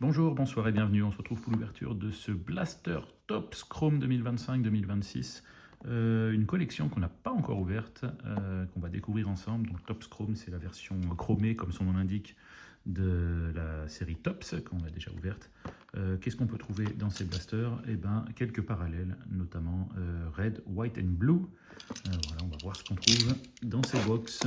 Bonjour, bonsoir et bienvenue. On se retrouve pour l'ouverture de ce Blaster Topps Chrome 2025-2026. Une collection qu'on n'a pas encore ouverte, qu'on va découvrir ensemble. Donc Topps Chrome, c'est la version chromée, comme son nom l'indique, de la série Topps, qu'on a déjà ouverte. Qu'est-ce qu'on peut trouver dans ces blasters? Eh ben, quelques parallèles, notamment Red, White and Blue. Voilà, on va voir ce qu'on trouve dans ces box.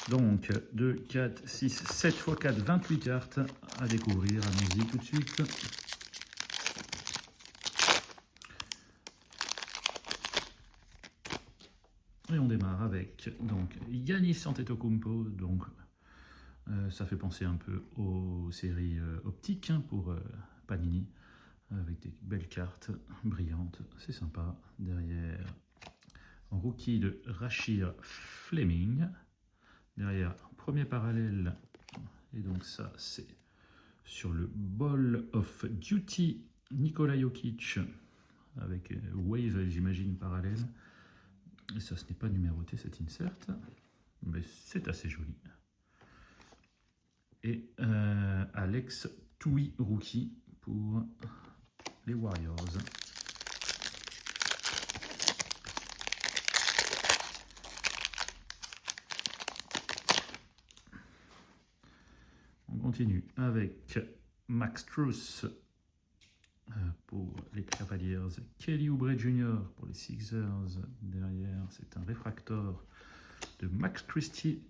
Donc 2, 4, 6, 7 x 4, 28 cartes à découvrir. Allons-y tout de suite. Et on démarre avec donc Giannis Antetokounmpo. Donc ça fait penser un peu aux séries optiques pour Panini, avec des belles cartes brillantes. C'est sympa. Derrière, un rookie de Rashir Fleming. Derrière, premier parallèle, et donc ça c'est sur le Ball of Duty, Nikola Jokic, avec Wave, j'imagine, parallèle. Et ça, ce n'est pas numéroté, cet insert, mais c'est assez joli. Et Alex Toui, rookie, pour les Warriors. On continue avec Max Strus pour les Cavaliers, Kelly Oubre Jr. pour les Sixers. Derrière, c'est un réfractor de Max Christie.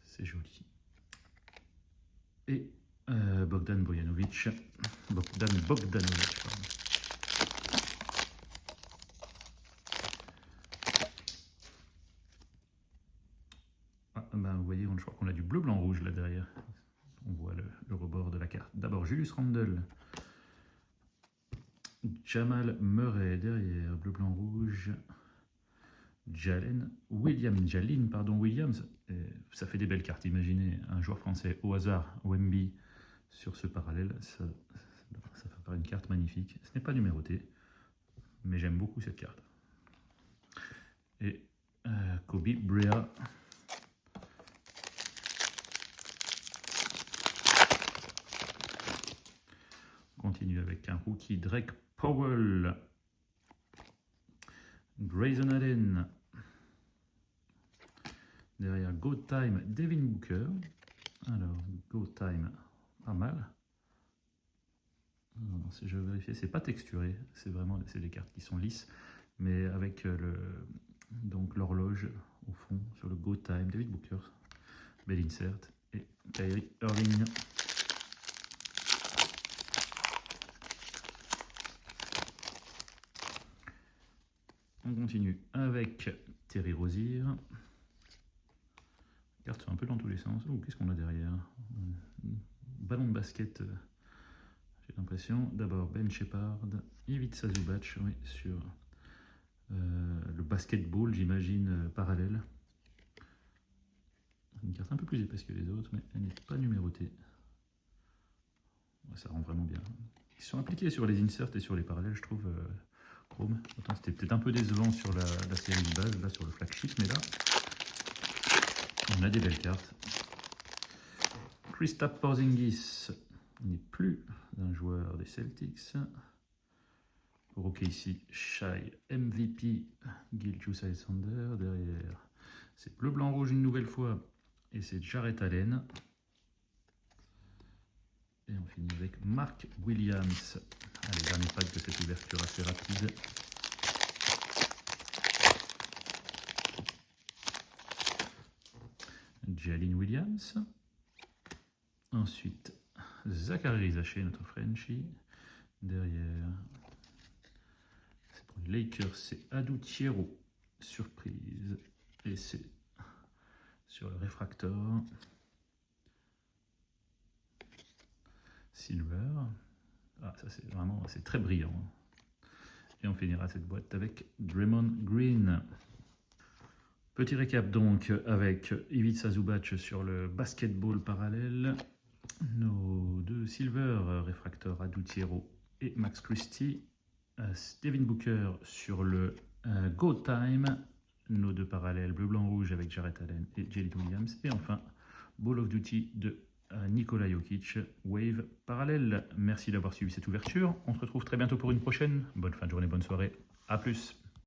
C'est joli. Et Bogdan Bogdanovic. Bogdanovic, pardon. Ah, ben, vous voyez, je crois qu'on a du bleu, blanc, rouge là derrière. On voit le rebord de la carte. D'abord Julius Randle. Jamal Murray derrière, bleu, blanc, rouge. Jalen Williams. Ça fait des belles cartes. Imaginez un joueur français au hasard, Wemby, sur ce parallèle. Ça fait faire une carte magnifique. Ce n'est pas numéroté, mais j'aime beaucoup cette carte. Et Kobe Brea. On continue avec un rookie Drake Powell. Grayson Allen. Derrière Go Time, Devin Booker. Alors, Go Time, pas mal. Je vais vérifier, c'est pas texturé, c'est des cartes qui sont lisses, mais avec donc l'horloge au fond sur le Go Time, David Booker, bel insert, et Kyrie Irving. On continue avec Terry Rozier. Les cartes sont un peu dans tous les sens. Oh, qu'est-ce qu'on a derrière? Ballon de basket, j'ai l'impression. D'abord Ben Shepard, Ivica Zubac, oui, sur le basketball, j'imagine, parallèle. Une carte un peu plus épaisse que les autres, mais elle n'est pas numérotée. Ça rend vraiment bien. Ils sont appliqués sur les inserts et sur les parallèles, je trouve. Chrome. Autant c'était peut-être un peu décevant sur la série de base, là sur le flagship, mais là, on a des belles cartes. Kristaps Porzingis n'est plus un joueur des Celtics. Pour OKC, Shai MVP, Gilgeous-Alexander. Derrière, c'est bleu, blanc, rouge une nouvelle fois. Et c'est Jarrett Allen. Et on finit avec Mark Williams. Allez, dernier pack de cette ouverture assez rapide. Jalen Williams. Ensuite, Zachary Rizaché, notre Frenchie. Derrière, c'est pour les Lakers, c'est Adou Thiero. Surprise. Et c'est sur le réfractor. Silver. Ah, ça c'est vraiment, c'est très brillant. Et on finira cette boîte avec Draymond Green. Petit récap donc avec Ivica Zubac sur le basketball parallèle. Nos deux silver réfracteurs Adutiero et Max Christie. Devin Booker sur le Go Time. Nos deux parallèles bleu, blanc, rouge avec Jarrett Allen et Jalen Williams. Et enfin, Ball of Duty de Nikola Jokic, Wave parallèle. Merci d'avoir suivi cette ouverture. On se retrouve très bientôt pour une prochaine. Bonne fin de journée, bonne soirée. A plus.